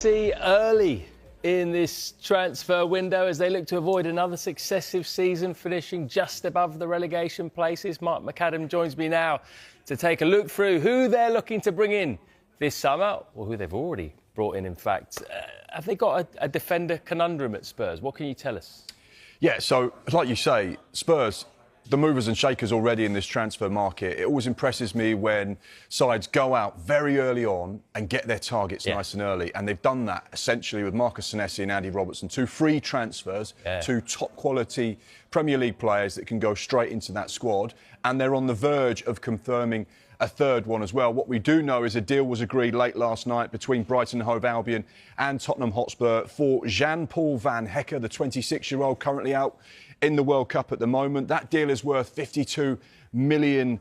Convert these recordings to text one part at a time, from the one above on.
See early in this transfer window as they look to avoid another successive season finishing just above the relegation places. Mark McAdam joins me now to take a look through who they're looking to bring in this summer, or who they've already brought in fact. Have they got a defender conundrum at Spurs? What can you tell us? Yeah, so like you say, Spurs, the movers and shakers already in this transfer market. It always impresses me when sides go out very early on and get their targets nice and early. And they've done that essentially with Marcus Senesi and Andy Robertson. Two free transfers, two top quality Premier League players that can go straight into that squad. And they're on the verge of confirming a third one as well. What we do know is a deal was agreed late last night between Brighton and Hove Albion and Tottenham Hotspur for Jean-Paul Van Hecke, the 26-year-old currently out in the World Cup at the moment. That deal is worth £52 million.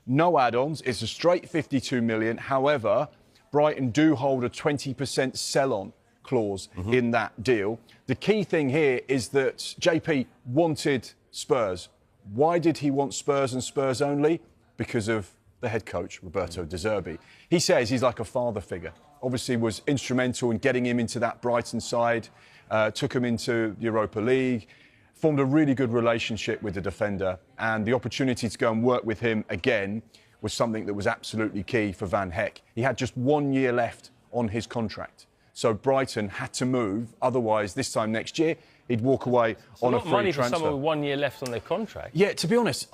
No add-ons. It's a straight £52 million. However, Brighton do hold a 20% sell-on clause in that deal. The key thing here is that JP wanted Spurs. Why did he want Spurs and Spurs only? Because of the head coach, Roberto De Zerbi. He says he's like a father figure. Obviously was instrumental in getting him into that Brighton side, took him into the Europa League, formed a really good relationship with the defender, and the opportunity to go and work with him again was something that was absolutely key for Van Hecke. He had just 1 year left on his contract. So Brighton had to move, otherwise this time next year he'd walk away on a free transfer. Money for someone with 1 year left on their contract. Yeah, to be honest,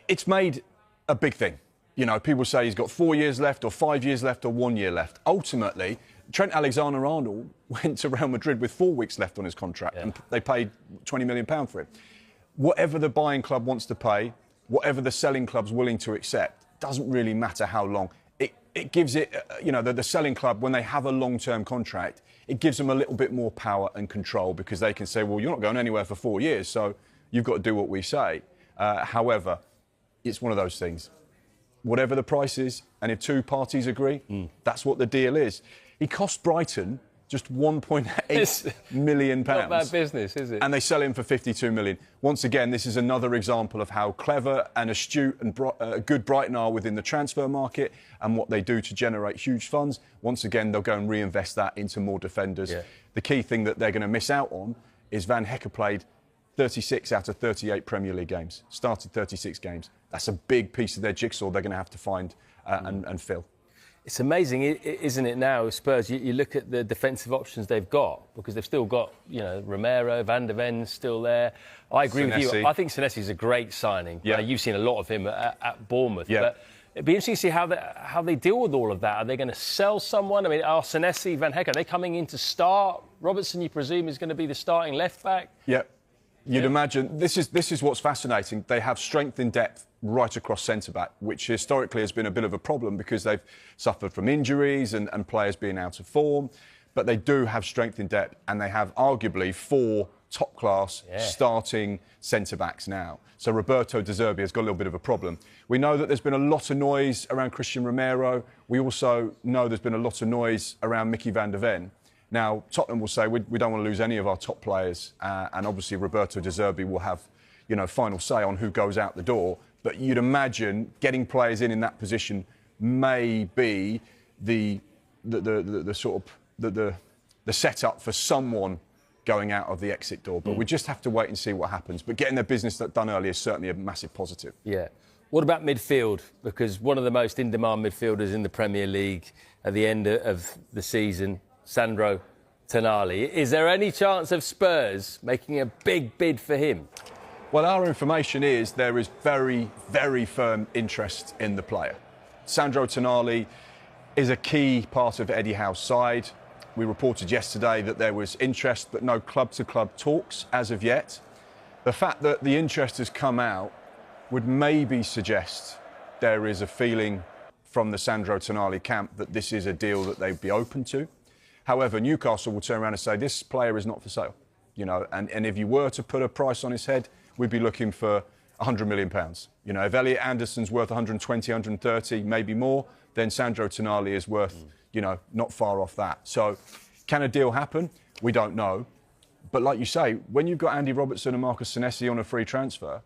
it's made a big thing. You know, people say he's got 4 years left or 5 years left or 1 year left. Ultimately, Trent Alexander-Arnold went to Real Madrid with 4 weeks left on his contract and they paid £20 million for him. Whatever the buying club wants to pay, whatever the selling club's willing to accept, doesn't really matter how long. It gives it, you know, the selling club, when they have a long-term contract, it gives them a little bit more power and control because they can say, well, you're not going anywhere for 4 years, so you've got to do what we say. However, it's one of those things. Whatever the price is, and if two parties agree, that's what the deal is. He cost Brighton just £1.8 million. Not bad business, is it? And they sell him for £52 million. Once again, this is another example of how clever and astute and good Brighton are within the transfer market and what they do to generate huge funds. Once again, they'll go and reinvest that into more defenders. The key thing that they're going to miss out on is Van Hecke played 36 out of 38 Premier League games, started 36 games. That's a big piece of their jigsaw they're going to have to find and fill. It's amazing, isn't it, now, Spurs, you look at the defensive options they've got, because they've still got, you know, Romero, Van der Ven's still there. I agree with you. I think Senesi's a great signing. You've seen a lot of him at Bournemouth. But it'd be interesting to see how they deal with all of that. Are they going to sell someone? I mean, are Senesi, Van Hecke, are they coming in to start? Robertson, you presume, is going to be the starting left-back? You'd imagine. This is what's fascinating. They have strength in depth right across centre-back, which historically has been a bit of a problem because they've suffered from injuries and players being out of form. But they do have strength in depth, and they have arguably 4 top-class starting centre-backs now. So Roberto De Zerbi has got a little bit of a problem. We know that there's been a lot of noise around Christian Romero. We also know there's been a lot of noise around Mickey van der Ven. Now, Tottenham will say we don't want to lose any of our top players, and obviously Roberto De Zerbi will have, you know, final say on who goes out the door. But you'd imagine getting players in that position may be the sort of the setup for someone going out of the exit door. But we just have to wait and see what happens. But getting their business done early is certainly a massive positive. Yeah. What about midfield? Because one of the most in-demand midfielders in the Premier League at the end of the season, Sandro Tonali. Is there any chance of Spurs making a big bid for him? Well, our information is there is very, very firm interest in the player. Sandro Tonali is a key part of Eddie Howe's side. We reported yesterday that there was interest, but no club-to-club talks as of yet. The fact that the interest has come out would maybe suggest there is a feeling from the Sandro Tonali camp that this is a deal that they'd be open to. However, Newcastle will turn around and say, this player is not for sale. You know, and if you were to put a price on his head, we'd be looking for £100 million. You know, if Elliot Anderson's worth 120, 130, maybe more, then Sandro Tonali is worth, you know, not far off that. So can a deal happen? We don't know. But like you say, when you've got Andy Robertson and Marcus Senesi on a free transfer,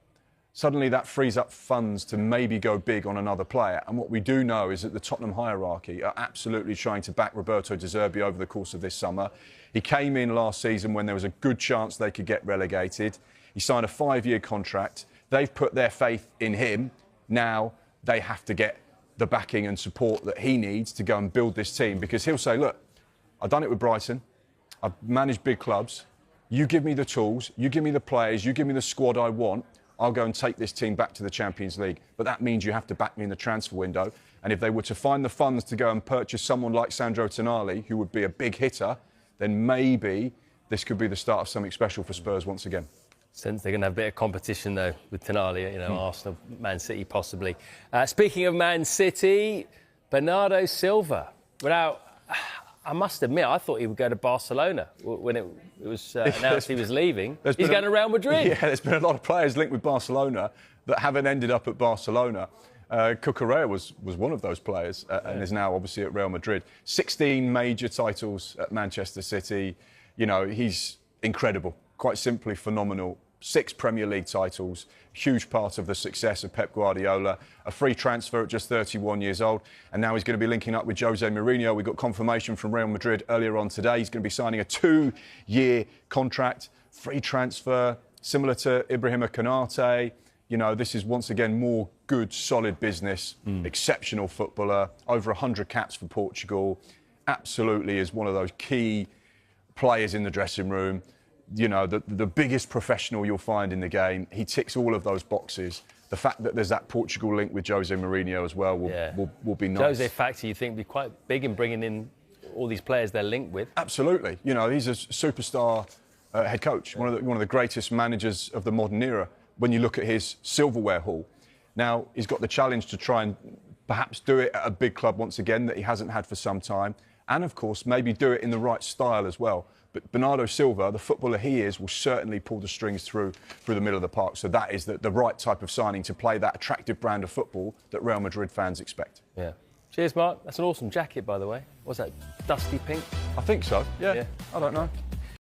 suddenly that frees up funds to maybe go big on another player. And what we do know is that the Tottenham hierarchy are absolutely trying to back Roberto De Zerbi over the course of this summer. He came in last season when there was a good chance they could get relegated. He signed a 5-year contract. They've put their faith in him. Now they have to get the backing and support that he needs to go and build this team, because he'll say, look, I've done it with Brighton. I've managed big clubs. You give me the tools, you give me the players, you give me the squad I want. I'll go and take this team back to the Champions League. But that means you have to back me in the transfer window. And if they were to find the funds to go and purchase someone like Sandro Tonali, who would be a big hitter, then maybe this could be the start of something special for Spurs once again. Since they're going to have a bit of competition, though, with Tonali, Arsenal, Man City possibly. Speaking of Man City, Bernardo Silva. I must admit, I thought he would go to Barcelona when it was announced he was leaving. He's going to Real Madrid. Yeah, there's been a lot of players linked with Barcelona that haven't ended up at Barcelona. Cucurella was one of those players and is now obviously at Real Madrid. 16 major titles at Manchester City. He's incredible, quite simply phenomenal. 6 Premier League titles, huge part of the success of Pep Guardiola. A free transfer at just 31 years old, and now he's going to be linking up with Jose Mourinho. We got confirmation from Real Madrid earlier on today. He's going to be signing a 2-year contract, free transfer, similar to Ibrahima Konate. This is once again more good, solid business. Exceptional footballer, over 100 caps for Portugal. Absolutely is one of those key players in the dressing room. The biggest professional you'll find in the game. He ticks all of those boxes. The fact that there's that Portugal link with Jose Mourinho as well will be nice. Jose factor, you think, would be quite big in bringing in all these players they're linked with? Absolutely. He's a superstar head coach, one of the greatest managers of the modern era. When you look at his silverware haul, now he's got the challenge to try and perhaps do it at a big club once again that he hasn't had for some time, and of course maybe do it in the right style as well. But Bernardo Silva, the footballer he is, will certainly pull the strings through the middle of the park. So that is the right type of signing to play that attractive brand of football that Real Madrid fans expect. Yeah. Cheers, Mark. That's an awesome jacket, by the way. What's that, dusty pink? I think so, yeah. I don't know.